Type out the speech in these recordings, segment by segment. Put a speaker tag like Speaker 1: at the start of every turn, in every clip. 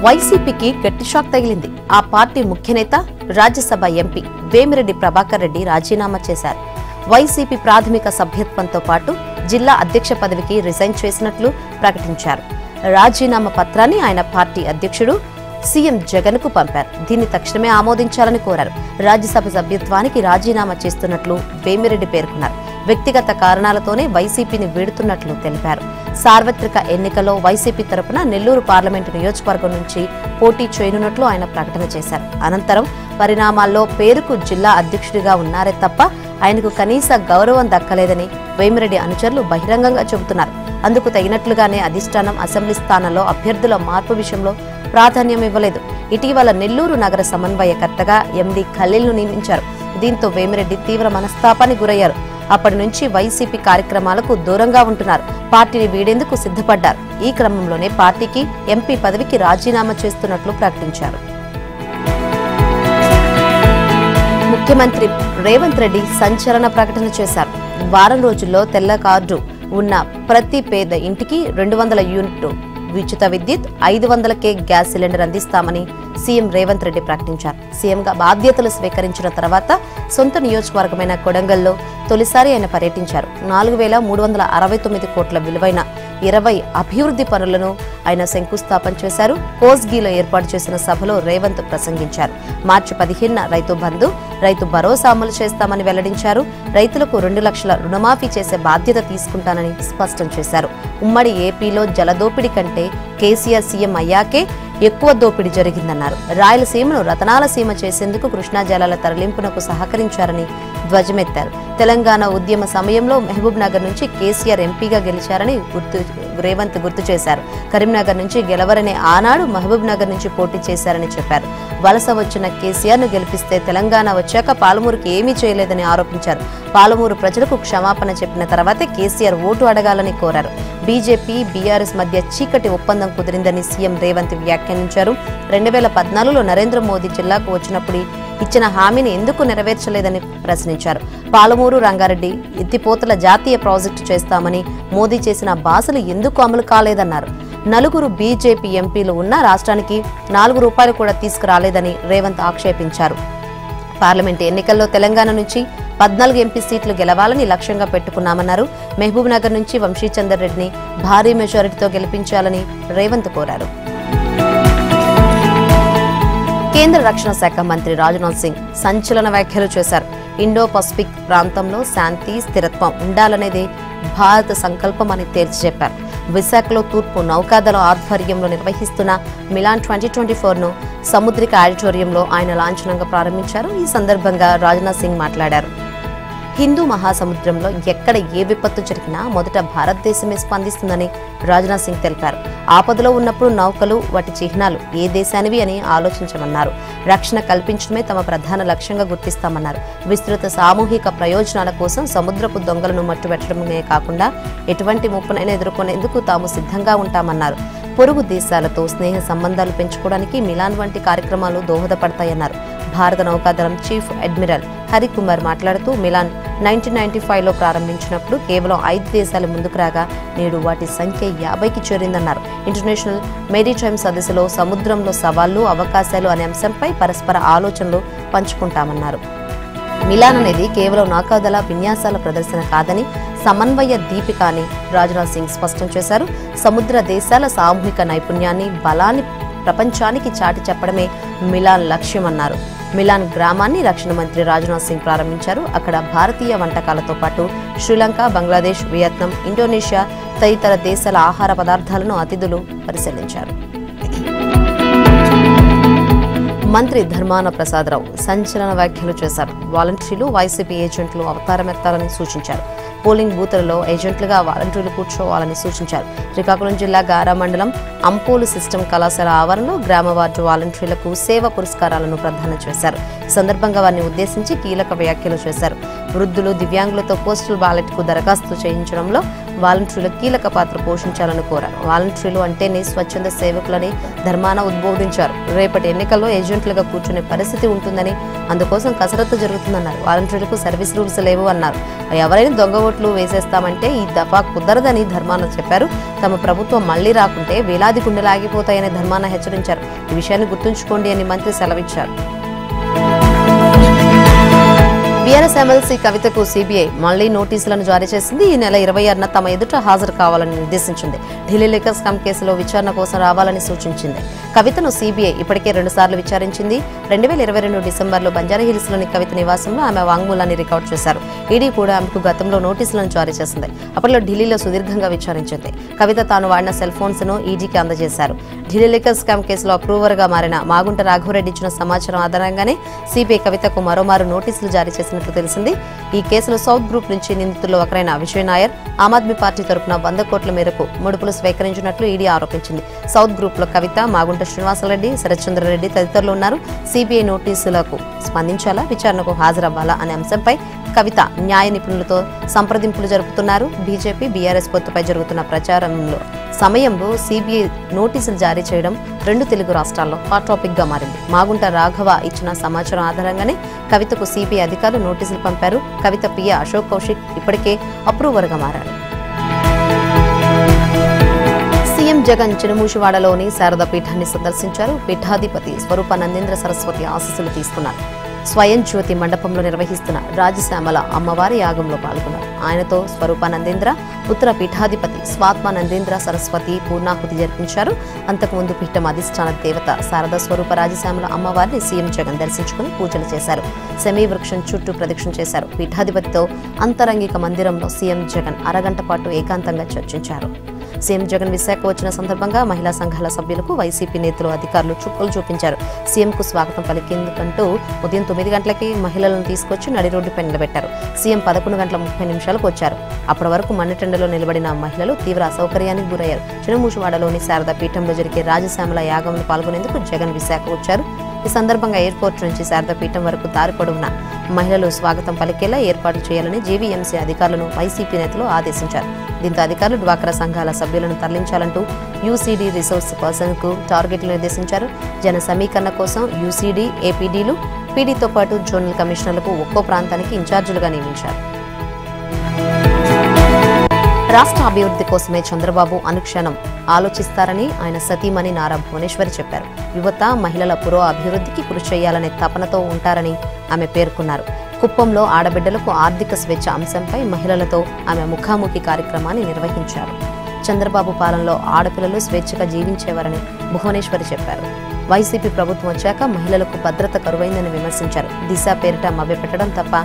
Speaker 1: వైసీపీకి గట్టి షాక్ తగిలింది. ఆ పార్టీ ముఖ్య నేత, రాజ్యసభ ఎంపీ వేమిరెడ్డి ప్రభాకర్ రెడ్డి రాజీనామా చేశారు. వైసీపీ ప్రాథమిక సభ్యత్వంతో పాటు జిల్లా అధ్యక్ష పదవికి రిజైన్ చేసినట్లు ప్రకటించారు. రాజీనామా పత్రాన్ని ఆయన పార్టీ అధ్యక్షుడు సీఎం జగన్ కు పంపారు. దీన్ని తక్షణమే ఆమోదించాలని కోరారు. రాజ్యసభ సభ్యత్వానికి రాజీనామా చేస్తున్నట్లు వేమిరెడ్డి పేర్కొన్నారు. వ్యక్తిగత కారణాలతోనే వైసీపీని వీడుతున్నట్లు తెలిపారు. సార్వత్రిక ఎన్నికల్లో వైసీపీ తరపున నెల్లూరు పార్లమెంటు నియోజకవర్గం నుంచి పోటీ చేయనున్నట్లు ఆయన ప్రకటన చేశారు. అనంతరం పరిణామాల్లో పేరుకు జిల్లా అధ్యక్షుడిగా ఉన్నారే తప్ప ఆయనకు కనీస గౌరవం దక్కలేదని వేమిరెడ్డి అనుచరులు బహిరంగంగా చెబుతున్నారు. అందుకు తగినట్లుగానే అధిష్టానం అసెంబ్లీ స్థానంలో అభ్యర్థుల మార్పు విషయంలో ప్రాధాన్యం ఇవ్వలేదు. ఇటీవల నెల్లూరు నగర సమన్వయకర్తగా ఎండీ ఖలీల్ను నియమించారు. దీంతో వేమిరెడ్డి తీవ్ర మనస్తాపానికి గురయ్యారు. అప్పటి నుంచి వైసీపీ కార్యక్రమాలకు దూరంగా ఉంటున్నారు. పార్టీని వీడేందుకు సిద్ధపడ్డారు. ఈ క్రమంలోనే పార్టీకి ఎంపీ పదవికి రాజీనామా చేస్తున్నట్లు ప్రకటించారు. ముఖ్యమంత్రి రేవంత్ రెడ్డి సంచలన ప్రకటన చేశారు. వారం రోజుల్లో తెల్ల కార్డు ఉన్న ప్రతి పేద ఇంటికి 200 యూనిట్లు ఉచిత విద్యుత్, 500కే గ్యాస్ సిలిండర్ అందిస్తామని సీఎం రేవంత్ రెడ్డి ప్రకటించారు. సీఎంగా బాధ్యతలు స్వీకరించిన తర్వాత సొంత నియోజకవర్గమైన కొడంగల్లో తొలిసారి ఆయన పర్యటించారు. 4,369 కోట్ల విలువైన 20 అభివృద్ధి పనులను ఆయన శంకుస్థాపన చేశారు. కోస్గిలో ఏర్పాటు చేసిన సభలో రేవంత్ ప్రసంగించారు. మార్చి 15న రైతు బంధు, రైతు భరోసా అమలు చేస్తామని వెల్లడించారు. రైతులకు 2 లక్షల రుణమాఫీ చేసే బాధ్యత తీసుకుంటానని స్పష్టం చేశారు. ఉమ్మడి ఏపీలో జలదోపిడీ కంటే కేసీఆర్ సీఎం అయ్యాకే ఎక్కువ దోపిడీ జరిగిందన్నారు. రాయలసీమను రతనాల సీమ చేసేందుకు కృష్ణా జలాల తరలింపునకు సహకరించారని ధ్వజమెత్తారు. తెలంగాణ ఉద్యమ సమయంలో మహబూబ్ నగర్ నుంచి కేసీఆర్ ఎంపీగా గెలిచారని రేవంత్ గుర్తు చేశారు. కరీంనగర్ నుంచి గెలవరనే ఆనాడు మహబూబ్ నగర్ నుంచి పోటీ చేశారని చెప్పారు. వలస వచ్చిన కేసీఆర్ ను గెలిపిస్తే తెలంగాణ వచ్చాక పాలమూరుకి ఏమీ చేయలేదని ఆరోపించారు. పాలమూరు ప్రజలకు క్షమాపణ చెప్పిన తర్వాతే కేసీఆర్ ఓటు అడగాలని కోరారు. బీజేపీ, బీఆర్ఎస్ మధ్య చీకటి ఒప్పందం కుదిరిందని సీఎం రేవంత్ వ్యాఖ్యానించారు. 2014లో నరేంద్ర మోదీ జిల్లాకు వచ్చినప్పుడు ఇచ్చిన హామీని ఎందుకు నెరవేర్చలేదని ప్రశ్నించారు. పాలమూరు, రంగారెడ్డి ఎత్తిపోతల జాతీయ ప్రాజెక్టు చేస్తామని మోదీ చేసిన భాషలు ఎందుకు అమలు కాలేదన్నారు. 4 బీజేపీ ఎంపీలు ఉన్నా రాష్ట్రానికి 4 రూపాయలు కూడా తీసుకురాలేదని రేవంత్ ఆక్షేపించారు. పార్లమెంటు ఎన్నికల్లో తెలంగాణ నుంచి 14 ఎంపీ సీట్లు గెలవాలని లక్ష్యంగా పెట్టుకున్నామన్నారు. మహబూబ్ నగర్ నుంచి వంశీచందర్ రెడ్డిని భారీ మెజారిటీతో గెలిపించాలని రేవంత్ కోరారు. కేంద్ర రక్షణ శాఖ మంత్రి రాజ్నాథ్ సింగ్ సంచలన వ్యాఖ్యలు చేశారు. ఇండో పసిఫిక్ ప్రాంతంలో శాంతి, స్థిరత్వం ఉండాలనేది భారత సంకల్పమని తేల్చి చెప్పారు. విశాఖలో తూర్పు నౌకాదళం ఆధ్వర్యంలో నిర్వహిస్తున్న మిలాన్ 2024ను సముద్రిక ఆడిటోరియంలో ఆయన లాంఛనంగా ప్రారంభించారు. ఈ సందర్భంగా రాజ్నాథ్ సింగ్ మాట్లాడారు. హిందూ మహాసముద్రంలో ఎక్కడ ఏ విపత్తు జరిగినా మొదట భారతదేశమే స్పందిస్తుందని రాజ్నాథ్ సింగ్ తెలిపారు. ఆపదలో ఉన్నప్పుడు నౌకలు, వాటి చిహ్నాలు ఏ దేశానివి అని ఆలోచించమన్నారు. రక్షణ కల్పించడమే తమ ప్రధాన లక్ష్యంగా గుర్తిస్తామన్నారు. విస్తృత సామూహిక ప్రయోజనాల కోసం సముద్రపు దొంగలను మట్టుబెట్టడమే కాకుండా ఎటువంటి ముప్పునైనా ఎదుర్కొనేందుకు తాము సిద్ధంగా ఉంటామన్నారు. పొరుగు దేశాలతో స్నేహ సంబంధాలు పెంచుకోవడానికి మిలాన్ వంటి కార్యక్రమాలు దోహదపడతాయన్నారు. భారత నౌకాదళం చీఫ్ అడ్మిరల్ హరికుమార్ మాట్లాడుతూ మిలాన్ 1995లో ప్రారంభించినప్పుడు కేవలం 5 దేశాలు ముందుకు రాగా నేడు వాటి సంఖ్య 50కి చేరిందన్నారు. ఇంటర్నేషనల్ మెరిటైమ్ సదస్సులో సముద్రంలో సవాళ్లు, అవకాశాలు అనే అంశంపై పరస్పర ఆలోచనలు పంచుకుంటామన్నారు. మిలాన్ అనేది కేవలం నౌకాదళ విన్యాసాల ప్రదర్శన కాదని సమన్వయ దీపిక అని రాజ్నాథ్ సింగ్ స్పష్టం చేశారు. సముద్ర దేశాల సామూహిక నైపుణ్యాన్ని, బలాన్ని ప్రపంచానికి చాటి చెప్పడమే మిలాన్ లక్ష్యమన్నారు. మిలాన్ గ్రామాన్ని రక్షణ మంత్రి రాజ్నాథ్ సింగ్ ప్రారంభించారు. అక్కడ భారతీయ వంటకాలతో పాటు శ్రీలంక, బంగ్లాదేశ్, వియత్నాం, ఇండోనేషియా తదితర దేశాల ఆహార పదార్థాలను అతిథులు పరిశీలించారు. మంత్రి ధర్మాన ప్రసాదరావు సంచలన వ్యాఖ్యలు చేశారు. వాలంటీర్లు, వైసీపీ ఏజెంట్లు అవతారమెత్తాలని సూచించారు. పోలింగ్ బూతులలో ఏజెంట్లుగా వాలంటీర్లు కూర్చోవాలని సూచించారు. శ్రీకాకుళం జిల్లా గారా మండలం అంపోలు సిస్టమ్ కళాశాల ఆవరణలో గ్రామ వార్డు వాలంటీర్లకు సేవ పురస్కారాలను ప్రదానం చేశారు. ఈ సందర్భంగా వారిని ఉద్దేశించి కీలక వ్యాఖ్యలు చేశారు. వృద్ధులు, దివ్యాంగులతో పోస్టల్ బ్యాలెట్ కు దరఖాస్తు చేయించడంలో వాలంటీర్లు కీలక పాత్ర పోషించాలని కోరారు. వాలంటీర్లు అంటేనే స్వచ్ఛంద సేవకులని ధర్మాన ఉద్బోధించారు. రేపటి ఎన్నికల్లో ఏజెంట్లుగా కూర్చునే పరిస్థితి ఉంటుందని, అందుకోసం కసరత్తు జరుగుతుందన్నారు. వాలంటీర్లకు సర్వీస్ రూల్స్ లేవు అన్నారు. ఎవరైనా దొంగ ఓట్లు వేసేస్తామంటే ఈ దఫా కుదరదని ధర్మాన చెప్పారు. తమ ప్రభుత్వం మళ్లీ రాకుంటే వేలాది గుండెలు ఆగిపోతాయని ధర్మాన హెచ్చరించారు. ఈ విషయాన్ని గుర్తుంచుకోండి అని మంత్రి సెలవిచ్చారు. బీఆర్ఎస్ ఎమ్మెల్సీ కవితకు సీబీఐ మళ్లీ నోటీసులను జారీ చేసింది. ఈ నెల 26న తమ ఎదుట హాజరు కావాలని నిర్దేశించింది. ఢిల్లీ లిక్కర్ స్కామ్ కేసులో విచారణ కోసం రావాలని సూచించింది. కవితను సీబీఐ ఇప్పటికే 2 సార్లు విచారించింది. 2022 డిసెంబర్లో బంజారాహిల్స్లోని కవిత నివాసంలో ఆమె వాంగ్మూలాన్ని రికార్డు చేశారు. ఈడీ కూడా ఆమెకు గతంలో నోటీసులను జారీ చేసింది. అప్పట్లో ఢిల్లీలో సుదీర్ఘంగా విచారించింది. కవిత తాను వాడిన సెల్ ఫోన్స్ ను ఈడీకి అందజేశారు. ఢిల్లీ లిక్కర్ స్కామ్ కేసులో అప్రూవర్ గా మారిన మాగుంట రాఘవరెడ్డి ఇచ్చిన సమాచారం ఆధారంగానే సీబీఐ కవితకు మరోమారు నోటీసులు జారీ చేసినట్లు తెలిసింది. ఈ కేసులో సౌత్ గ్రూప్ నుంచి నిందితుల్లో ఒకరైన విజయ్ నాయర్ ఆమ్ ఆద్మీ పార్టీ తరపున 100 కోట్ల మేరకు ముడుపులు స్వీకరించినట్లు ఈడీ ఆరోపించింది. సౌత్ గ్రూప్ లో కవిత, మాగుంట శ్రీనివాసరెడ్డి, శరత్చంద్రరెడ్డి తదితరులు ఉన్నారు. సీబీఐ నోటీసులకు స్పందించాలా, విచారణకు హాజరవ్వాలా అనే అంశంపై కవిత న్యాయ నిపుణులతో సంప్రదింపులు జరుపుతున్నారు. బీజేపీ, బీఆర్ఎస్ పొత్తుపై జరుగుతున్న ప్రచారంలో సమయంలో సీబీఐ నోటీసులు జారీ చేయడం 2 తెలుగు రాష్ట్రాల్లో హాట్ టాపిక్ గా మారింది. మాగుంట రాఘవ ఇచ్చిన సమాచారం ఆధారంగానే కవితకు సీబీఐ అధికారులు నోటీసులు పంపారు. కవిత పియ అశోక్ కౌశిక్ ఇప్పటికే అప్రూవర్ గా మారారు. సీఎం జగన్ చినమూషివాడలోని శారదా పీఠాన్ని సందర్శించారు. పీఠాధిపతి స్వరూపానందేంద్ర సరస్వతి ఆశీస్సులు తీసుకున్నారు. స్వయం జ్యోతి మండపంలో నిర్వహిస్తున్న రాజశ్యామల అమ్మవారి యాగంలో పాల్గొన్నారు. ఆయనతో స్వరూపానందేంద్ర, ఉత్తర పీఠాధిపతి స్వాత్మానందేంద్ర సరస్వతి పూర్ణాహుతి జరిపించారు. అంతకుముందు పీఠం అధిష్టాన దేవత శారదా స్వరూప రాజశ్యామల అమ్మవారిని సీఎం జగన్ దర్శించుకుని పూజలు చేశారు. సెమీ వృక్షం చుట్టూ ప్రదక్షిణ చేశారు. పీఠాధిపతితో అంతరంగిక మందిరంలో సీఎం జగన్ అరగంట పాటు ఏకాంతంగా చర్చించారు. సీఎం జగన్ విశాఖ వచ్చిన సందర్భంగా మహిళా సంఘాల సభ్యులకు వైసీపీ నేతలు, అధికారులు చుక్కలు చూపించారు. సీఎంకు స్వాగతం పలికేందుకంటూ ఉదయం 9 గంటలకి మహిళలను తీసుకొచ్చి నడి రోడ్డుపై నిలబెట్టారు. సీఎం 11:30 వచ్చారు. అప్పటి వరకు మండటెండలో నిలబడిన మహిళలు తీవ్ర అసౌకర్యానికి గురయ్యారు. చినమూషివాడలోని శారదా పీఠంలో జరిగే రాజశ్యామల యాగంలో పాల్గొనేందుకు జగన్ విశాఖ వచ్చారు. ఈ సందర్భంగా ఎయిర్పోర్ట్ నుంచి శారదా పీఠం వరకు దారి పొడవునా మహిళలు స్వాగతం పలికేలా ఏర్పాట్లు చేయాలని జీవీఎంసీ అధికారులను వైసీపీ నేతలు ఆదేశించారు. దీంతో అధికారులు డ్వాక్రా సంఘాల సభ్యులను తరలించాలంటూ యూసీడీ రిసోర్స్ పర్సన్ కు టార్గెట్లు నిర్దేశించారు. జన సమీకరణ కోసం యూసీడీ, ఏపీడీలు, పీడీతో పాటు జోనల్ కమిషనర్లకు ఒక్కో ప్రాంతానికి ఇన్ఛార్జీలుగా నియమించారు. రాష్ట్ర అభివృద్ధి కోసమే చంద్రబాబు అనుక్షణం ఆలోచిస్తారని ఆయన సతీమణి నారా భువనేశ్వరి చెప్పారు. యువత, మహిళల పురో అభివృద్ధికి కృషి చేయాలనే తపనతో ఉంటారని ఆమె పేర్కొన్నారు. కుప్పంలో ఆడబిడ్డలకు ఆర్థిక స్వేచ్ఛ అంశంపై మహిళలతో ఆమె ముఖాముఖి కార్యక్రమాన్ని నిర్వహించారు. చంద్రబాబు పాలనలో ఆడపిల్లలు స్వేచ్ఛగా జీవించేవారని భువనేశ్వరి చెప్పారు. వైసీపీ ప్రభుత్వం వచ్చాక మహిళలకు భద్రత కరువైందని విమర్శించారు. దిశ పేరిట మభ్యపెట్టడం తప్ప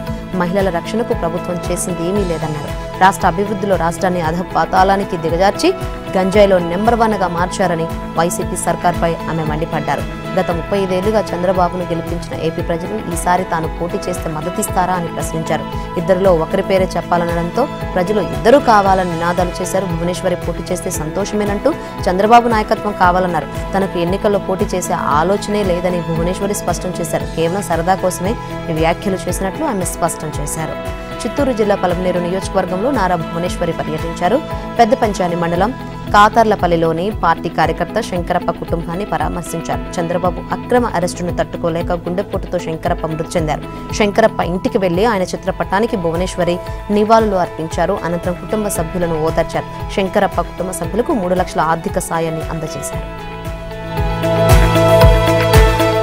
Speaker 1: మహిళల రక్షణకు ప్రభుత్వం చేసింది ఏమీ లేదన్నారు. రాష్ట్ర అభివృద్ధిలో రాష్ట్రాన్ని అధపాతాళానికి దిగజార్చి గంజాయిలో నెంబర్ 1గా మార్చారని వైసీపీ సర్కార్పై ఆమె మండిపడ్డారు. గత 35 ఏళ్లుగా చంద్రబాబును గెలిపించిన ఏపీ ప్రజలు ఈసారి తాను పోటీ చేస్తే మద్దతిస్తారా అని ప్రశ్నించారు. ఇద్దరిలో ఒకరి పేరే చెప్పాలనడంతో ప్రజలు ఇద్దరూ కావాలని నినాదాలు చేశారు. భువనేశ్వరి పోటీ చేస్తే సంతోషమేనంటూ చంద్రబాబు నాయకత్వం కావాలన్నారు. తనకు ఎన్నికల్లో పోటీ చేసే ఆలోచనే లేదని భువనేశ్వరి స్పష్టం చేశారు. కేవలం సరదా కోసమే ఈ వ్యాఖ్యలు చేసినట్లు ఆమె స్పష్టం చేశారు. చిత్తూరు జిల్లా పలమనేరు నియోజకవర్గంలో నారా భువనేశ్వరి పర్యటించారు. పెద్ద పంచాని మండలం కాతర్లపల్లిలోని పార్టీ కార్యకర్త శంకరప్ప కుటుంబాన్ని పరామర్శించారు. చంద్రబాబు అక్రమ అరెస్టును తట్టుకోలేక గుండెపోటుతో శంకరప్ప మృతి చెందారు. శంకరప్ప ఇంటికి వెళ్లి ఆయన చిత్రపటానికి భువనేశ్వరి నివాళులు అర్పించారు. అనంతరం కుటుంబ సభ్యులను ఓదార్చారు. శంకరప్ప కుటుంబ సభ్యులకు 3 లక్షల ఆర్థిక సాయాన్ని అందజేశారు.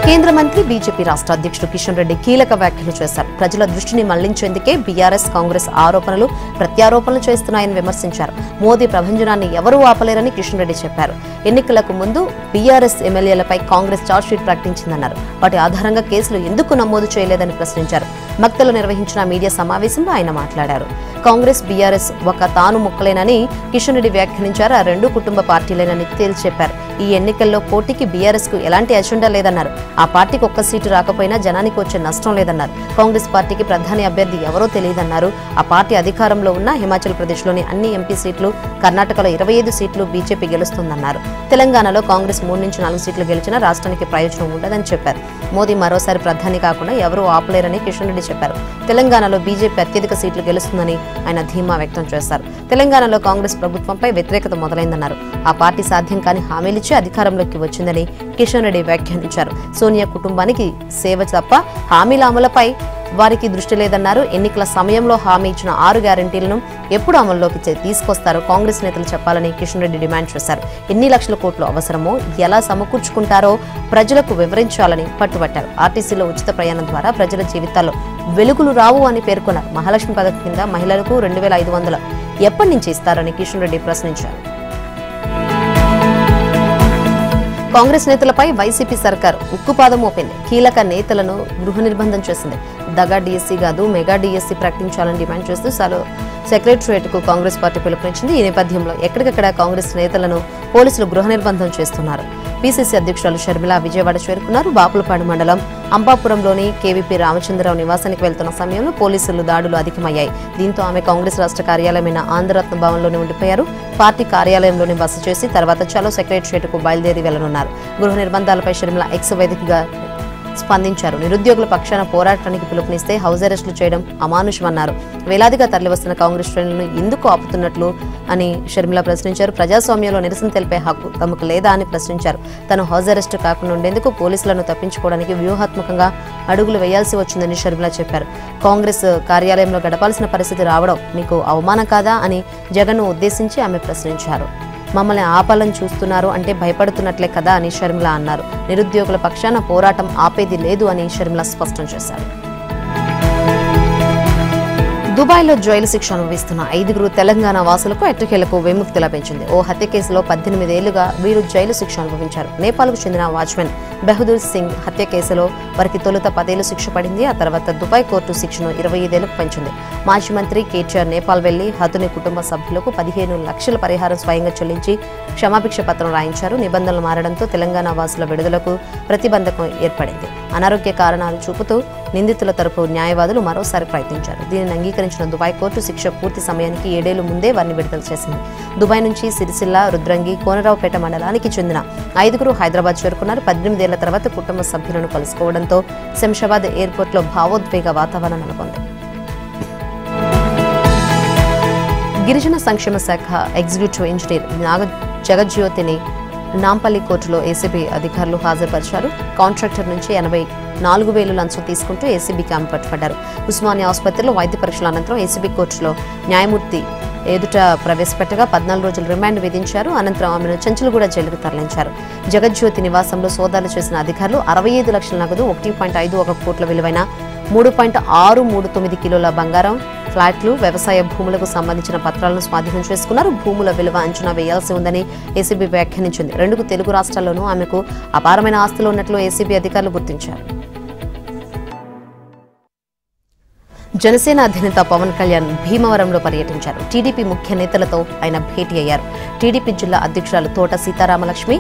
Speaker 1: కేంద్ర మంత్రి, బీజేపీ రాష్ట్ర అధ్యక్షుడు కిషన్ రెడ్డి కీలక వ్యాఖ్యలు చేశారు. ప్రజల దృష్టిని మళ్లించేందుకే బీఆర్ఎస్, కాంగ్రెస్ ఆరోపణలు, ప్రత్యారోపణలు చేస్తున్నాయని విమర్శించారు. మోదీ ప్రభంజనాన్ని ఎవరూ ఆపలేరని కిషన్ రెడ్డి చెప్పారు. ఎన్నికలకు ముందు బీఆర్ఎస్ ఎమ్మెల్యేలపై కాంగ్రెస్ ఛార్జ్షీట్ ప్రకటించిందన్నారు. వాటి ఆధారంగా కేసులు ఎందుకు నమోదు చేయలేదని ప్రశ్నించారు. మక్తలో నిర్వహించిన మీడియా సమావేశంలో ఆయన మాట్లాడారు. కాంగ్రెస్, బీఆర్ఎస్ ఒక తాను ముక్కలేనని కిషన్ రెడ్డి వ్యాఖ్యానించారు. ఆ 2 కుటుంబ పార్టీలేనని తేల్చి చెప్పారు. ఈ ఎన్నికల్లో పోటీకి బీఆర్ఎస్ కు ఎలాంటి అజెండా లేదన్నారు. ఆ పార్టీకి ఒక్క సీటు రాకపోయినా జనానికి వచ్చే నష్టం లేదన్నారు. కాంగ్రెస్ పార్టీకి ప్రధాని అభ్యర్థి ఎవరో తెలియదన్నారు. ఆ పార్టీ అధికారంలో ఉన్న హిమాచల్ ప్రదేశ్లోని అన్ని ఎంపీ సీట్లు, కర్ణాటకలో 25 సీట్లు బీజేపీ గెలుస్తుందన్నారు. తెలంగాణలో కాంగ్రెస్ 3 నుంచి 4 సీట్లు గెలిచినా రాష్ట్రానికి ప్రయోజనం ఉండదని చెప్పారు. మోదీ మరోసారి ప్రధాని కాకుండా ఎవరూ ఆపలేరని కిషన్ రెడ్డి చెప్పారు. తెలంగాణలో బీజేపీ అత్యధిక సీట్లు గెలుస్తుందని ఆయన ధీమా వ్యక్తం చేశారు. తెలంగాణలో కాంగ్రెస్ ప్రభుత్వంపై వ్యతిరేకత మొదలైందన్నారు. ఆ పార్టీ సాధ్యం కాని హామీలిచ్చి అధికారంలోకి వచ్చిందని కిషన్ రెడ్డి వ్యాఖ్యానించారు. సోనియా కుటుంబానికి సేవ తప్ప హామీల అమలుపై వారికి దృష్టి లేదన్నారు. ఎన్నికల సమయంలో హామీ ఇచ్చిన 6 గ్యారంటీలను ఎప్పుడు అమల్లోకి తీసుకొస్తారో కాంగ్రెస్ నేతలు చెప్పాలని కిషన్ రెడ్డి డిమాండ్ చేశారు. ఎన్ని లక్షల కోట్లు అవసరమో, ఎలా సమకూర్చుకుంటారో ప్రజలకు వివరించాలని పట్టుబట్టారు. ఆర్టీసీలో ఉచిత ప్రయాణం ద్వారా ప్రజల జీవితాల్లో వెలుగులు రావు అని పేర్కొన్నారు. మహాలక్ష్మి పథకం కింద మహిళలకు 2500 ఎప్పటి నుంచి ఇస్తారని కిషన్ రెడ్డి ప్రశ్నించారు. కాంగ్రెస్ నేతలపై వైసీపీ సర్కార్ ఉక్కుపాదం మోపింది. కీలక నేతలను గృహ నిర్బంధం చేసింది. దగా డీఎస్సీ కాదు, మెగా డీఎస్సీ ప్రకటించాలని డిమాండ్ చేస్తూ సెక్రటరియట్ కు కాంగ్రెస్ పార్టీ పిలుపునిచ్చింది. ఈ నేపథ్యంలో ఎక్కడికక్కడ కాంగ్రెస్ నేతలను పోలీసులు గృహ నిర్బంధం చేస్తున్నారు. పీసీసీ అధ్యక్షురాలు షర్మిల విజయవాడ చేరుకున్నారు. బాపులపాడు మండలం అంబాపురంలోని కేవీపీ రామచంద్రరావు నివాసానికి వెళ్తున్న సమయంలో పోలీసులు దాడులు అధికమయ్యాయి. దీంతో ఆమె కాంగ్రెస్ రాష్ట్ర కార్యాలయమైన ఆంధ్రరత్న భవన్లోనే ఉండిపోయారు. పార్టీ కార్యాలయంలోనే బస చేసి తర్వాత చలో సెక్రటరియట్ కు బయలుదేరి వెళ్లనున్నారు. గృహ నిర్బంధాలపై షర్మిల ఎక్స్ వేదికగా స్పందించారు. నిరుద్యోగుల పక్షాన పోరాటానికి పిలుపునిస్తే హౌస్ అరెస్టులు చేయడం అమానుషమన్నారు. వేలాదిగా తరలివస్తున్న కాంగ్రెస్ శ్రేణులను ఎందుకు ఆపుతున్నట్లు అని షర్మిల ప్రశ్నించారు. ప్రజాస్వామ్యంలో నిరసన తెలిపే హక్కు తమకు లేదా అని ప్రశ్నించారు. తను హౌస్ అరెస్టు కాకుండా ఉండేందుకు పోలీసులను తప్పించుకోవడానికి వ్యూహాత్మకంగా అడుగులు వేయాల్సి వచ్చిందని షర్మిల చెప్పారు. కాంగ్రెస్ కార్యాలయంలో గడపాల్సిన పరిస్థితి రావడం మీకు అవమానం కాదా అని జగన్ను ఉద్దేశించి ఆమె ప్రశ్నించారు. మమ్మల్ని ఆపాలని చూస్తున్నారు అంటే భయపడుతున్నట్లే కదా అని షర్మిల అన్నారు. నిరుద్యోగుల పక్షాన పోరాటం ఆపేది లేదు అని షర్మిల స్పష్టం చేశారు. దుబాయ్లో జైలు శిక్ష అనుభవిస్తున్న 5 తెలంగాణ వాసులకు ఎట్టకేలకు విముక్తి లభించింది. ఓ హత్య కేసులో 18 ఏళ్లుగా వీరు జైలు శిక్ష అనుభవించారు. నేపాల్కు చెందిన వాచ్మెన్ బెహదూర్ సింగ్ హత్య కేసులో వారికి తొలుత 10 ఏళ్లు శిక్ష పడింది. ఆ తర్వాత దుబాయ్ కోర్టు శిక్షను 25 ఏళ్లకు పెంచింది. మాజీ మంత్రి కేటీఆర్ నేపాల్ వెళ్లి హతుని కుటుంబ సభ్యులకు 15 లక్షల పరిహారం స్వయంగా చెల్లించి క్షమాభిక్ష పత్రం రాయించారు. నిబంధనలు మారడంతో తెలంగాణ వాసుల విడుదలకు ప్రతిబంధకం ఏర్పడింది. అనారోగ్య కారణాలు చూపుతూ నిందితుల తరపు న్యాయవాదులు మరోసారి ప్రయత్నించారు. దీనిని అంగీకరించిన దుబాయ్ కోర్టు శిక్ష పూర్తి సమయానికి 7 ఏళ్ల ముందే వారిని విడుదల చేసింది. దుబాయ్ నుంచి సిరిసిల్ల, రుద్రంగి, కోనరావుపేట మండలానికి చెందిన 5 హైదరాబాద్ చేరుకున్నారు. 18 ఏళ్ల తర్వాత కుటుంబ సభ్యులను కలుసుకోవడంతో శంషాబాద్ ఎయిర్పోర్ట్లో భావోద్వేగ వాతావరణం నెలకొంది. గిరిజన సంక్షేమ శాఖ ఎగ్జిక్యూటివ్ ఇంజనీర్ జగజ్యోతిని నాంపల్లి కోర్టులో ఏసీబీ అధికారులు హాజరుపరిచారు. కాంట్రాక్టర్ నుంచి 84,000 లంచం తీసుకుంటూ ఏసీబీకి ఆమె పట్టుబడ్డారు. ఉస్మానియా ఆసుపత్రిలో వైద్య పరీక్షల అనంతరం ఏసీబీ కోర్టులో న్యాయమూర్తి ఎదుట ప్రవేశపెట్టగా 14 రోజులు రిమాండ్ విధించారు. అనంతరం ఆమెను చెంచులగూడ జైలుకు తరలించారు. జగజ్యోతి నివాసంలో సోదాలు చేసిన అధికారులు 65 లక్షల నగదు, 1.51 కోట్ల విలువైన 3.639 కిలోల బంగారం, ఫ్లాట్లు, వ్యవసాయ భూములకు సంబంధించిన పత్రాలను స్వాధీనం చేసుకున్నారు. భూముల విలువ అంచనా వేయాల్సి ఉందని ఏసీబీ వ్యాఖ్యానించింది. 2 తెలుగు రాష్ట్రాల్లోనూ ఆమెకు అపారమైన ఆస్తులు ఉన్నట్లు ఏసీబీ అధికారులు గుర్తించారు. జనసేన అధినేత పవన్ కళ్యాణ్ భీమవరంలో పర్యటించారు. టీడీపీ ముఖ్య నేతలతో ఆయన భేటీ అయ్యారు. టీడీపీ జిల్లా అధ్యక్షురాలు తోట సీతారామలక్ష్మి,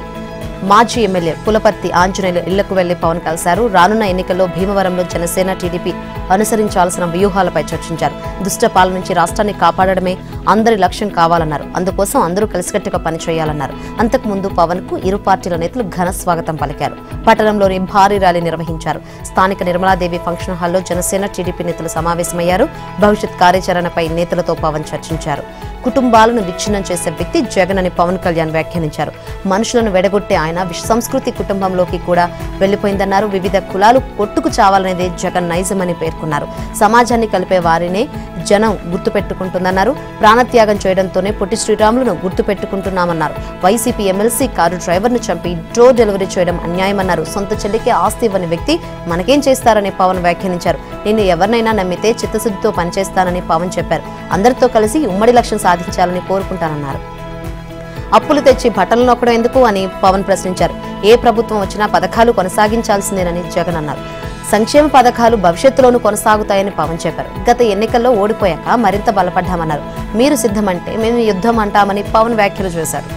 Speaker 1: మాజీ ఎమ్మెల్యే పులపర్తి ఆంజనేయులు ఇళ్లకు వెళ్లి పవన్ కలిశారు. రానున్న ఎన్నికల్లో భీమవరంలో జనసేన, టీడీపీ అనుసరించాల్సిన వ్యూహాలపై చర్చించారు. దుష్ట పాలన నుంచి రాష్ట్రాన్ని కాపాడడమే అందరి లక్ష్యం కావాలన్నారు. అందుకోసం అందరూ కలిసికట్టుగా పనిచేయాలన్నారు. అంతకుముందు పవన్ కు ఇరు పార్టీల నేతలు ఘన స్వాగతం పలికారు. పట్టణంలోని భారీ ర్యాలీ నిర్వహించారు. స్థానిక నిర్మలాదేవి ఫంక్షన్ హాల్లో జనసేన, టీడీపీ నేతలు సమావేశమయ్యారు. భవిష్యత్ కార్యాచరణపై నేతలతో పవన్ చర్చించారు. కుటుంబాలను విచ్ఛిన్నం చేసే వ్యక్తి జగన్ అని పవన్ కళ్యాణ్ వ్యాఖ్యానించారు. మనుషులను వెడగొట్టే ఆయన సంస్కృతి కుటుంబంలోకి కూడా వెళ్లిపోయిందన్నారు. వివిధ కులాలు కొట్టుకు చావాలనేదే జగన్ నైజమని పేర్కొన్నారు. సమాజాన్ని కలిపే వారినే జనం గుర్తుపెట్టుకుంటుందన్నారు. ప్రాణత్యాగం చేయడంతోనే పొట్టి శ్రీరాములను గుర్తుపెట్టుకుంటున్నామన్నారు. వైసీపీ ఎమ్మెల్సీ కారు డ్రైవర్ను చంపి డోర్ డెలివరీ చేయడం అన్యాయమన్నారు. సొంత చెల్లికి ఆస్తి ఇవ్వని వ్యక్తి మనకేం చేస్తారని పవన్ వ్యాఖ్యానించారు. నేను ఎవరినైనా నమ్మితే చిత్తశుద్ధితో పనిచేస్తానని పవన్ చెప్పారు. అందరితో కలిసి ఉమ్మడి లక్ష్యం సాధించాలని కోరుకుంటానన్నారు. అప్పులు తెచ్చి బట్టలు నొక్కడం ఎందుకు అని పవన్ ప్రశ్నించారు. ఏ ప్రభుత్వం వచ్చినా పథకాలు కొనసాగించాల్సిందేనని జగన్ అన్నారు. సంక్షేమ పథకాలు భవిష్యత్తులోనూ కొనసాగుతాయని పవన్ చెప్పారు. గత ఎన్నికల్లో ఓడిపోయాక మరింత బలపడ్డామన్నారు. మీరు సిద్ధమంటే మేము యుద్ధం అంటామని పవన్ వ్యాఖ్యలు చేశారు.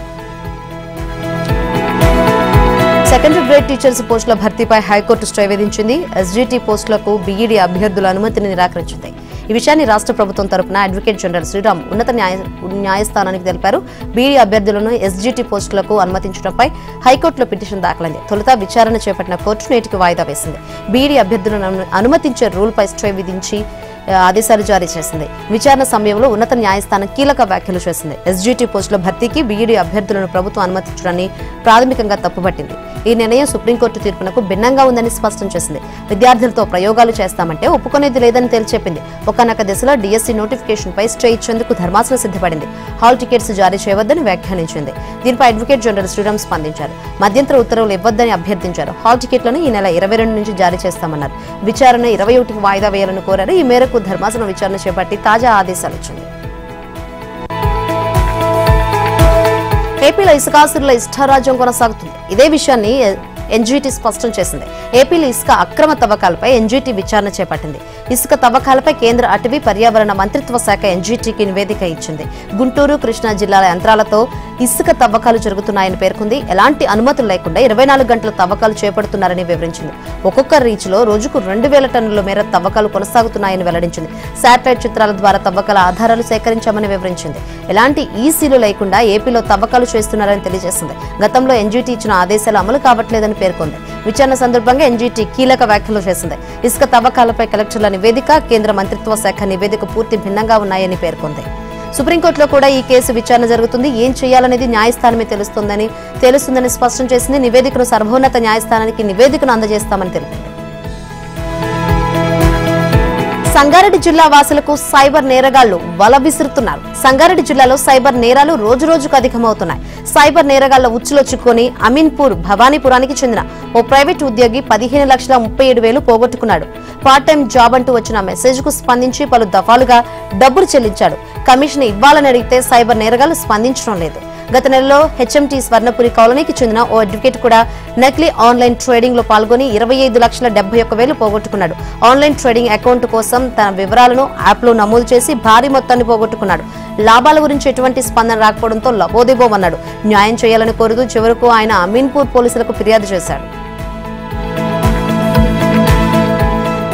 Speaker 1: సెకండరీ గ్రేడ్ టీచర్స్ పోస్టుల భర్తీపై హైకోర్టు స్టే విధించింది. ఎస్జీటీ పోస్టులకు బీఈడీ అభ్యర్థుల అనుమతిని నిరాకరించింది. ఈ విషయాన్ని రాష్ట్ర ప్రభుత్వం తరపున అడ్వకేట్ జనరల్ శ్రీరామ్ ఉన్నత న్యాయస్థానానికి తెలిపారు. బీఈడీ అభ్యర్థులను ఎస్జీటీ పోస్టులకు అనుమతించడంపై హైకోర్టులో పిటిషన్ దాఖలైంది. తొలుత విచారణ చేపట్టిన కోర్టు నేటికి వాయిదా వేసింది. బీఈడీ అభ్యర్థులను అనుమతించే రూల్పై స్టే విధించి ఆదేశాలు జారీ చేసింది. విచారణ సమయంలో ఉన్నత న్యాయస్థానం కీలక వ్యాఖ్యలు చేసింది. ఎస్జీటీ పోస్టుల భర్తీకి బీఈడీ అభ్యర్థులను ప్రభుత్వం అనుమతించడాన్ని ప్రాథమికంగా తప్పుపట్టింది. ఈ నిర్ణయం సుప్రీంకోర్టు తీర్పునకు భిన్నంగా ఉందని స్పష్టం చేసింది. విద్యార్థులతో ప్రయోగాలు చేస్తామంటే ఒప్పుకునేది లేదని తేల్చెప్పింది. ఒకనొక దశలో డీఎస్సీ నోటిఫికేషన్ పై స్టే ఇచ్చేందుకు ధర్మాసనం సిద్ధపడింది. హాల్ టికెట్స్ జారీ చేయవద్దని వ్యాఖ్యానించింది. దీనిపై అడ్వకేట్ జనరల్ శ్రీరామ్ స్పందించారు. మధ్యంతర ఉత్తర్వులు ఇవ్వద్దని అభ్యర్థించారు. హాల్ టికెట్లను ఈ నెల 22 నుంచి జారీ చేస్తామన్నారు. విచారణ 21కి వాయిదా వేయాలని కోరారు. ఈ మేరకు ధర్మాసనం విచారణ చేపట్టి తాజా ఆదేశాలు ఇచ్చింది. ఏపీలో ఇసుకాసురుల ఇష్టారాజ్యం కొనసాగుతుంది. ఇదే విషయాన్ని ఎన్జీటీ స్పష్టం చేసింది. ఏపీలో ఇసుక అక్రమ తవ్వకాలపై ఎన్జీటీ విచారణ చేపట్టింది. ఇసుక తవ్వకాలపై కేంద్ర అటవీ పర్యావరణ మంత్రిత్వ శాఖ ఎన్జీటీకి నివేదిక ఇచ్చింది. గుంటూరు, కృష్ణా జిల్లాల యంత్రాలతో ఇసుక తవ్వకాలు జరుగుతున్నాయని పేర్కొంది. ఎలాంటి అనుమతులు లేకుండా 24 గంటల తవ్వకాలు చేపడుతున్నారని వివరించింది. ఒక్కొక్క రీచ్లో రోజుకు 2000 టన్నుల మేర తవ్వకాలు కొనసాగుతున్నాయని వెల్లడించింది. శాటిలైట్ చిత్రాల ద్వారా తవ్వకాల ఆధారాలు సేకరించామని వివరించింది. ఎలాంటి ఈసీలు లేకుండా ఏపీలో తవ్వకాలు చేస్తున్నారని తెలియజేసింది. గతంలో ఎన్జీటీ ఇచ్చిన ఆదేశాలు అమలు కావట్లేదని పేర్కొంది. విచారణ సందర్భంగా ఎన్జీటీ కీలక వ్యాఖ్యలు చేసింది. ఇసుక తవ్వకాలపై కలెక్టర్ల నివేదిక, కేంద్ర మంత్రిత్వ శాఖ నివేదిక పూర్తి భిన్నంగా ఉన్నాయని పేర్కొంది. సుప్రీంకోర్టులో కూడా ఈ కేసు విచారణ జరుగుతుంది. ఏం చేయాలనేది న్యాయస్థానమే తెలుస్తుందని స్పష్టం చేసింది. నివేదికను సర్వోన్నత న్యాయస్థానానికి నివేదికను అందజేస్తామని తెలిపింది. సంగారెడ్డి జిల్లా వాసులకు సైబర్ నేరగాళ్లు వల విసురుతున్నారు. సంగారెడ్డి జిల్లాలో సైబర్ నేరాలు రోజురోజుకు అధికమవుతున్నాయి. సైబర్ నేరగాళ్ల ఉచ్చులో చిక్కుని అమీన్పూర్ భవానీపురానికి చెందిన ఓ ప్రైవేట్ ఉద్యోగి 15,37,000 పోగొట్టుకున్నాడు. పార్ట్ టైం జాబ్ అంటూ వచ్చిన మెసేజ్ కు స్పందించి పలు దఫాలుగా డబ్బులు చెల్లించాడు. కమిషన్ ఇవ్వాలని అడిగితే సైబర్ నేరగాళ్లు స్పందించడం లేదు. గత నెలలో హెచ్ఎంటీ స్వర్ణపురి కాలనీకి చెందిన ఓ అడ్వకేట్ కూడా నకిలీ ఆన్లైన్ ట్రేడింగ్ లో పాల్గొని 25,71,000 పోగొట్టుకున్నాడు. ఆన్లైన్ ట్రేడింగ్ అకౌంట్ కోసం తన వివరాలను యాప్ లో నమోదు చేసి భారీ మొత్తాన్ని పోగొట్టుకున్నాడు. లాభాల గురించి ఎటువంటి స్పందన రాకపోవడంతో లబోదిబోమన్నాడు. న్యాయం చేయాలని కోరుతూ చివరకు ఆయన అమీన్పూర్ పోలీసులకు ఫిర్యాదు చేశాడు.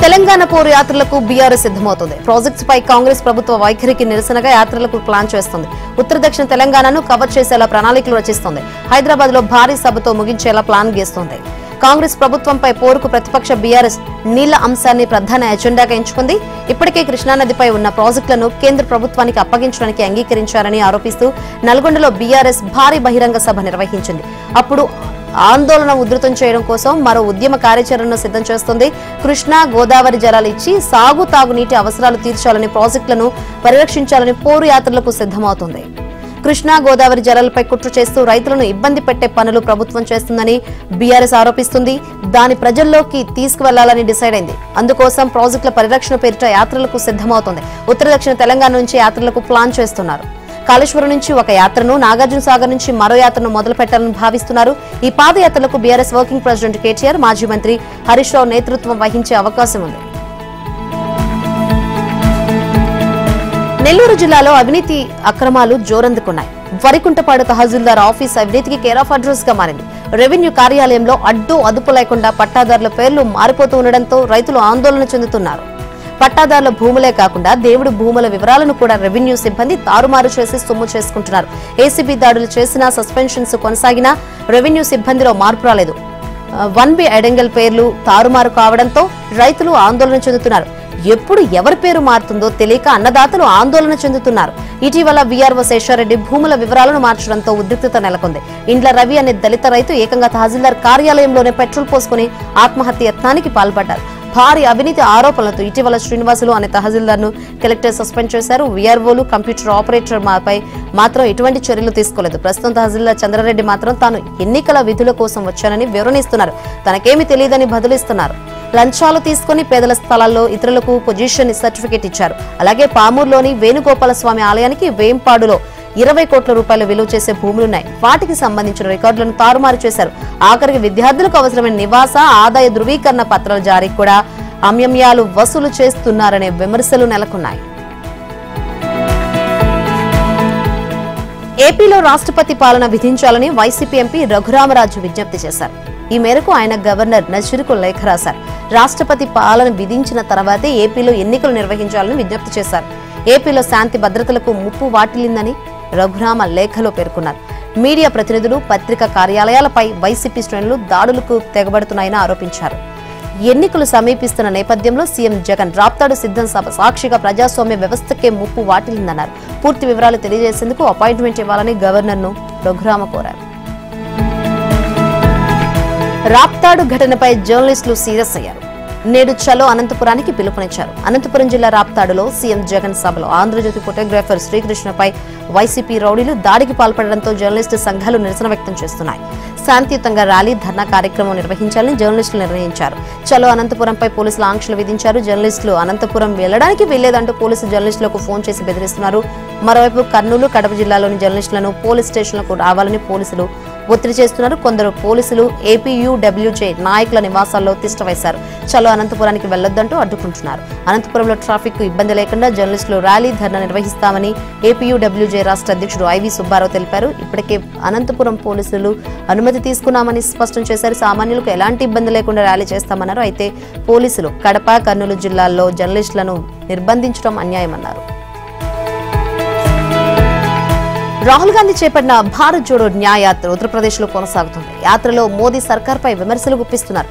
Speaker 1: తెలంగాణ పోరు యాత్రలకు బీఆర్ఎస్ సిద్ధమవుతుంది. ప్రాజెక్ట్స్ పై కాంగ్రెస్ ప్రభుత్వ వైఖరికి నిరసనగా యాత్రలకు ప్లాన్ చేస్తుంది. ఉత్తర దక్షిణ తెలంగాణను కవర్ చేసేలా ప్రణాళికలు రచిస్తోంది. హైదరాబాద్ లో భారీ సభతో ముగించేలా ప్లాన్ గీస్తోంది. కాంగ్రెస్ ప్రభుత్వంపై పోరుకు ప్రతిపక్ష బీఆర్ఎస్ నీళ్ల అంశాన్ని ప్రధాన ఎజెండాగా ఎంచుకుంది. ఇప్పటికే కృష్ణానదిపై ఉన్న ప్రాజెక్టులను కేంద్ర ప్రభుత్వానికి అప్పగించడానికి అంగీకరించారని ఆరోపిస్తూ నల్గొండలో బీఆర్ఎస్ భారీ బహిరంగ సభ నిర్వహించింది. అప్పుడు ఆందోళన ఉధృతం చేయడం కోసం మరో ఉద్యమ కార్యాచరణను సిద్ధం చేస్తుంది. కృష్ణా, గోదావరి జలాలు ఇచ్చి సాగు తాగునీటి అవసరాలు తీర్చాలని, ప్రాజెక్టులను పరిరక్షించాలని పోరు యాత్రలకు సిద్ధమవుతుంది. కృష్ణా, గోదావరి జలాలపై కుట్ర చేస్తూ రైతులను ఇబ్బంది పెట్టే పనులు ప్రభుత్వం చేస్తుందని బీఆర్ఎస్ ఆరోపిస్తుంది. దాని ప్రజల్లోకి తీసుకువెళ్లాలని డిసైడ్ అయింది. అందుకోసం ప్రాజెక్టుల పరిరక్షణ పేరిట యాత్రలకు సిద్ధమవుతుంది. ఉత్తర దక్షిణ తెలంగాణ నుంచి యాత్రలకు ప్లాన్ చేస్తున్నారు. కాళేశ్వరం నుంచి ఒక యాత్రను, నాగార్జున సాగర్ నుంచి మరో యాత్రను మొదలు పెట్టాలని భావిస్తున్నారు. ఈ పాదయాత్రలకు బీఆర్ఎస్ వర్కింగ్ ప్రెసిడెంట్ కేటీఆర్, మాజీ మంత్రి హరీష్ రావు నేతృత్వం వహించే అవకాశం ఉంది. నెల్లూరు జిల్లాలో అవినీతి అక్రమాలు జోరందుకున్నాయి. వరికుంటపాడు తహసీల్దార్ ఆఫీస్ అవినీతికి కేర్ ఆఫ్ అడ్రస్ గా మారింది. రెవెన్యూ కార్యాలయంలో అడ్డు అదుపు లేకుండా పట్టాదారుల పేర్లు మారిపోతూ ఉండడంతో రైతులు ఆందోళన చెందుతున్నారు. పట్టాదారుల భూములే కాకుండా దేవుడి భూముల వివరాలను కూడా రెవెన్యూ సిబ్బంది తారుమారు చేసి సొమ్ము చేసుకుంటున్నారు. ఏసీబీ దాడులు చేసినా, సస్పెన్షన్స్ కొనసాగినా రెవెన్యూ సిబ్బందిలో మార్పు రాలేదు. 1B ఎడంగల్ పేర్లు తారుమారు కావడంతో రైతులు ఆందోళన చెందుతున్నారు. ఎప్పుడు ఎవరి పేరు మారుతుందో తెలియక అన్నదాతలు ఆందోళన చెందుతున్నారు. ఇటీవల వీఆర్ఓ శేషారెడ్డి భూముల వివరాలను మార్చడంతో ఉద్రిక్తత నెలకొంది. ఇండ్ల రవి అనే దళిత రైతు ఏకంగా తహసీల్దార్ కార్యాలయంలోనే పెట్రోల్ పోసుకుని ఆత్మహత్య యత్నానికి పాల్పడ్డారు. భారీ అవినీతి ఆరోపణలతో ఇటీవల శ్రీనివాసులు అనే తహసీల్దార్ ను కలెక్టర్ సస్పెండ్ చేశారు. వీఆర్ఓలు, కంప్యూటర్ ఆపరేటర్ పై మాత్రం ఎటువంటి చర్యలు తీసుకోలేదు. ప్రస్తుతం తహసీల్దార్ చంద్రారెడ్డి మాత్రం తాను ఎన్నికల విధుల కోసం వచ్చానని వివరణిస్తున్నారు. తనకేమీ తెలియదని బదులిస్తున్నారు. లంచాలు తీసుకుని పేదల స్థలాల్లో ఇతరులకు పొజిషన్ సర్టిఫికేట్ ఇచ్చారు. అలాగే పామూరులోని వేణుగోపాల స్వామి ఆలయానికి వేంపాడులో 20 కోట్ల రూపాయల విలువ చేసే భూములున్నాయి. వాటికి సంబంధించిన రికార్డులను తారుమారు చేశారు. ఆఖరికి విద్యార్థులకు అవసరమైన నివాస, ఆదాయ ధృవీకరణ పత్రాల జారీకి కూడా అమ్యమ్యాలు వసూలు చేస్తున్నారనే విమర్శలు నెలకొన్నాయి. ఏపీలో రాష్ట్రపతి పాలన విధించాలని వైసీపీ ఎంపీ రఘురామరాజు విజ్ఞప్తి చేశారు. ఈ మేరకు ఆయన గవర్నర్ నజీర్కు లేఖ రాశారు. రాష్ట్రపతి పాలన విధించిన తర్వాతే ఏపీలో ఎన్నికలు నిర్వహించాలని విజ్ఞప్తి చేశారు. ఏపీలో శాంతి భద్రతలకు ముప్పు వాటిల్లిందని రఘురామ లేఖలో పేర్కొన్నారు. మీడియా ప్రతినిధులు, పత్రికా కార్యాలయాలపై వైసీపీ శ్రేణులు దాడులకు తెగబడుతున్నాయని ఆరోపించారు. ఎన్నికలు సమీపిస్తున్న నేపథ్యంలో సీఎం జగన్ రాప్తాడు సిద్ధం సభ సాక్షిగా ప్రజాస్వామ్య వ్యవస్థకే ముప్పు వాటిల్లిందన్నారు. పూర్తి వివరాలు తెలియజేసేందుకు అపాయింట్మెంట్ ఇవ్వాలని గవర్నర్ను రఘురామ కోరారు. రాప్తాడు ఘటనపై జర్నలిస్టులు సీరియస్ అయ్యారు. నేడు చలో అనంతపురానికి పిలుపునిచ్చారు. అనంతపురం జిల్లా రాప్తాడులో సీఎం జగన్ సభలో ఆంధ్రజ్యోతి ఫోటోగ్రాఫర్ శ్రీకృష్ణపై వైసీపీ రౌడీలు దాడికి పాల్పడడంతో జర్నలిస్టు సంఘాలు నిరసన వ్యక్తం చేస్తున్నాయి. శాంతియుతంగా ర్యాలీ, ధర్నా కార్యక్రమం నిర్వహించాలని జర్నలిస్టులు నిర్ణయించారు. చలో అనంతపురంపై పోలీసులు ఆంక్షలు విధించారు. జర్నలిస్టులు అనంతపురం వెళ్లడానికి వెళ్లేదంటూ పోలీసులు జర్నలిస్టులకు ఫోన్ చేసి బెదిరిస్తున్నారు. మరోవైపు కర్నూలు, కడప జిల్లాలోని జర్నలిస్టులను పోలీస్ స్టేషన్లకు రావాలని పోలీసులు ఒత్తిడి చేస్తున్నారు. కొందరు పోలీసులు ఏపీయూడబ్ల్యూజే నాయకుల నివాసాల్లో తిష్టవేశారు. చలో అనంతపురానికి వెళ్లొద్దంటూ అడ్డుకుంటున్నారు. అనంతపురంలో ట్రాఫిక్ ఇబ్బంది లేకుండా జర్నలిస్టులు ర్యాలీ, ధర్నా నిర్వహిస్తామని ఏపీయూడబ్ల్యూజే రాష్ట్ర అధ్యక్షుడు ఐవి సుబ్బారావు తెలిపారు. ఇప్పటికే అనంతపురం పోలీసులు అనుమతి తీసుకున్నామని స్పష్టం చేశారు. సామాన్యులకు ఎలాంటి ఇబ్బంది లేకుండా ర్యాలీ చేస్తామన్నారు. అయితే పోలీసులు కడప, కర్నూలు జిల్లాల్లో జర్నలిస్టులను నిర్బంధించడం అన్యాయమన్నారు. రాహుల్ గాంధీ చేపట్టిన భారత్ జోడో న్యాయయాత్ర ఉత్తరప్రదేశ్ లో కొనసాగుతుంది. యాత్రలో మోదీ సర్కార్పై విమర్శలు గుప్పిస్తున్నారు.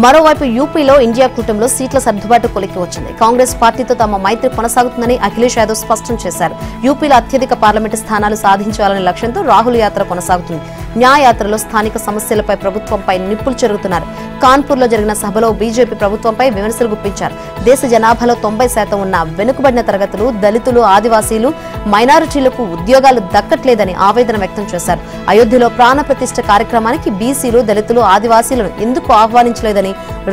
Speaker 1: మరోవైపు యూపీలో ఇండియా కూటమిలో సీట్ల సర్దుబాటు కొలికి వచ్చింది. కాంగ్రెస్ పార్టీతో తమ మైత్రి కొనసాగుతుందని అఖిలేష్ యాదవ్ స్పష్టం చేశారు. యూపీలో అత్యధిక పార్లమెంటు స్థానాలు సాధించాలనే లక్ష్యంతో రాహుల్ యాత్ర కొనసాగుతుంది. న్యాయయాత్రలో స్థానిక సమస్యలపై ప్రభుత్వంపై నిప్పులు చెరుగుతున్నారు. కాన్పూర్లో జరిగిన సభలో బీజేపీ ప్రభుత్వంపై విమర్శలు గుప్పించారు. దేశ జనాభాలో 90% ఉన్న వెనుకబడిన తరగతులు, దళితులు, ఆదివాసీలు, మైనారిటీలకు ఉద్యోగాలు దక్కట్లేదని ఆవేదన వ్యక్తం చేశారు. అయోధ్యలో ప్రాణప్రతిష్ఠ కార్యక్రమానికి బీసీలు, దళితులు, ఆదివాసీలను ఎందుకు ఆహ్వానించలేదని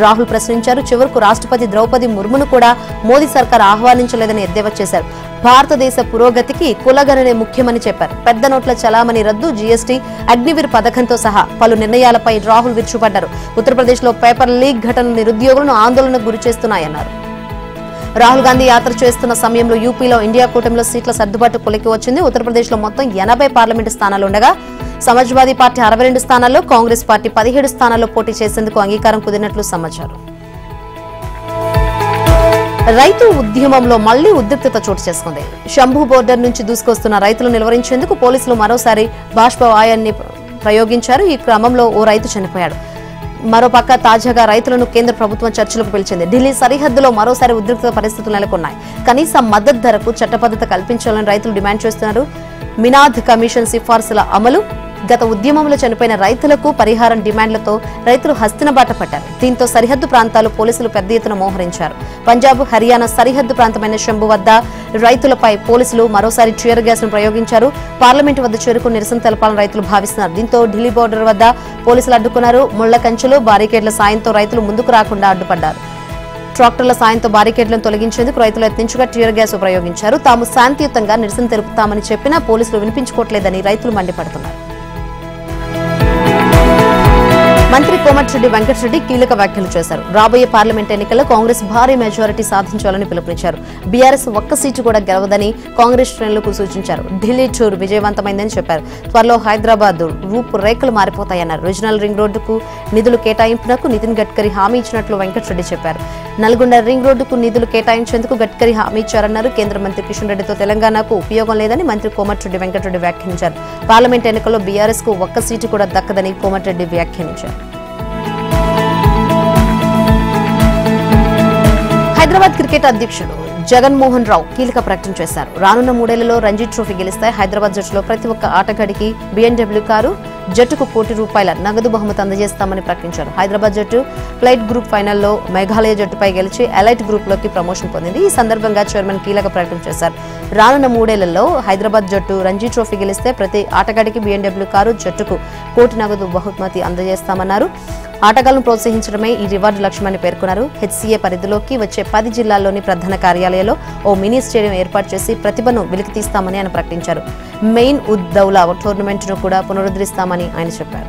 Speaker 1: రాహుల్ ప్రశ్నించారు. చివరకు రాష్ట్రపతి ద్రౌపది ముర్మును కూడా మోదీ సర్కార్ ఆహ్వానించలేదని ఎద్దేవా చేశారు. భారతదేశ పురోగతికి కులగణనే ముఖ్యమని చెప్పారు. పెద్ద నోట్ల చలామణి రద్దు, జీఎస్టీ, అగ్నివీర్ పథకంతో సహా పలు నిర్ణయాలపై రాహుల్ విరుచుపడ్డారు. ఉత్తరప్రదేశ్ లో పేపర్ లీక్ ఘటనలు నిరుద్యోగులను ఆందోళనకు గురి చేస్తున్నాయన్నారు. రాహుల్ గాంధీ యాత్ర చేస్తున్న సమయంలో యూపీలో ఇండియా కూటమిలో సీట్ల సర్దుబాటు కొలికి వచ్చింది. ఉత్తరప్రదేశ్ లో మొత్తం 80 పార్లమెంటు స్థానాలుండగా సమాజ్వాదీ పార్టీ 62 స్థానాల్లో, కాంగ్రెస్ పార్టీ 17 స్థానాల్లో పోటీ చేసేందుకు అంగీకారం కుదిరినట్లు సమాచారం. రైతు ఉద్యమంలో మళ్లీ ఉద్రిక్తత చోటు చేసుకుంది. శంభు బోర్డర్ నుంచి దూసుకొస్తున్న రైతులను నిలువరించేందుకు పోలీసులు మరోసారి బాష్పవాయాన్ని ప్రయోగించారు. ఈ క్రమంలో ఓ రైతు చనిపోయాడు. మరోపక్క తాజాగా రైతులను కేంద్ర ప్రభుత్వం చర్చలకు పిలిచింది. ఢిల్లీ సరిహద్దులో మరోసారి ఉద్రిక్త పరిస్థితులు నెలకొన్నాయి. కనీస మద్దతు ధరకు చట్టబద్ధత కల్పించాలని రైతులు డిమాండ్ చేస్తున్నారు. మినాద్ కమిషన్ సిఫార్సుల అమలు, గత ఉద్యమంలో చనిపోయిన రైతులకు పరిహారం డిమాండ్లతో రైతులు హస్తినబాట పట్టారు. దీంతో సరిహద్దు ప్రాంతాలు పోలీసులు పెద్ద ఎత్తున మోహరించారు. పంజాబ్, హర్యానా సరిహద్దు ప్రాంతమైన శంభు వద్ద రైతులపై పోలీసులు మరోసారి టియర్ గ్యాస్ ను ప్రయోగించారు. పార్లమెంటు వద్ద చేరుకుని నిరసన తెలపాలని రైతులు భావిస్తున్నారు. దీంతో ఢిల్లీ బోర్డర్ వద్ద పోలీసులు అడ్డుకున్నారు. ముళ్ల కంచెలు, బారికేడ్ల సాయంతో రైతులు ముందుకు రాకుండా అడ్డుపడ్డారు. ట్రాక్టర్ల సాయంతో బారికేడ్లను తొలగించేందుకు రైతులు యత్నించగా టియర్ గ్యాస్ ప్రయోగించారు. తాము శాంతియుతంగా నిరసన తెలుపుతామని చెప్పినా పోలీసులు వినిపించుకోవట్లేదని రైతులు మండిపడుతున్నారు. మంత్రి కోమటిరెడ్డి వెంకటరెడ్డి కీలక వ్యాఖ్యలు చేశారు. రాబోయే పార్లమెంట్ ఎన్నికల్లో కాంగ్రెస్ భారీ మెజారిటీ సాధించాలని పిలుపునిచ్చారు. బీఆర్ఎస్ ఒక్క సీటు కూడా గెలవదని కాంగ్రెస్ శ్రేణులకు సూచించారు. ఢిల్లీ టూర్ విజయవంతమైందని చెప్పారు. త్వరలో హైదరాబాద్ రూపురేఖలు మారిపోతాయన్నారు. రీజనల్ రింగ్ రోడ్డుకు నిధులు కేటాయింపునకు నితిన్ గడ్కరీ హామీ ఇచ్చినట్లు వెంకటరెడ్డి చెప్పారు. నల్గొండ రింగ్ రోడ్డుకు నిధులు కేటాయించేందుకు గడ్కరీ హామీ ఇచ్చారన్నారు. కేంద్ర మంత్రి కిషన్ రెడ్డితో తెలంగాణకు ఉపయోగం లేదని మంత్రి కోమటిరెడ్డి వెంకటరెడ్డి వ్యాఖ్యానించారు. పార్లమెంట్ ఎన్నికల్లో బీఆర్ఎస్ కు ఒక్క సీటు కూడా దక్కదని కోమటిరెడ్డి వ్యాఖ్యానించారు. హైదరాబాద్ క్రికెట్ అధ్యక్షుడు జగన్మోహన్ రావు కీలక ప్రకటన చేశారు. రానున్న 3 ఏళ్లలో రంజీ ట్రోఫీ గెలిస్తే హైదరాబాద్ జట్టులో ప్రతి ఒక్క ఆటగాడికి BMW కారు, జట్టుకు ₹1 కోటి నగదు బహుమతి అందజేస్తామని ప్రకటించారు. హైదరాబాద్ జట్టు ఫ్లైట్ గ్రూప్ ఫైనల్లో మేఘాలయ జట్టుపై గెలిచి ఎలైట్ గ్రూప్ లోకి ప్రమోషన్ పొందింది. ఈ సందర్భంగా చైర్మన్ కీలక ప్రకటన చేశారు. రానున్న 3 ఏళ్లలో హైదరాబాద్ జట్టు రంజీ ట్రోఫీ గెలిస్తే ప్రతి ఆటగాడికి BMW కారు, జట్టుకు ₹1 కోటి నగదు బహుమతి అందజేస్తామన్నారు. ఆటగాళ్లను ప్రోత్సహించడమే ఈ రివార్డు లక్ష్యమని పేర్కొన్నారు. హెచ్సీఏ పరిధిలోకి వచ్చే 10 జిల్లాల్లోని ప్రధాన కార్యాలయాల్లో ఓ మినీ స్టేడియం ఏర్పాటు చేసి ప్రతిభను వెలికితీస్తామని ఆయన ప్రకటించారు. మెయిన్ ఉద్ దౌలా టోర్నమెంట్ ను కూడా పునరుద్ధరిస్తామని ఆయన చెప్పారు.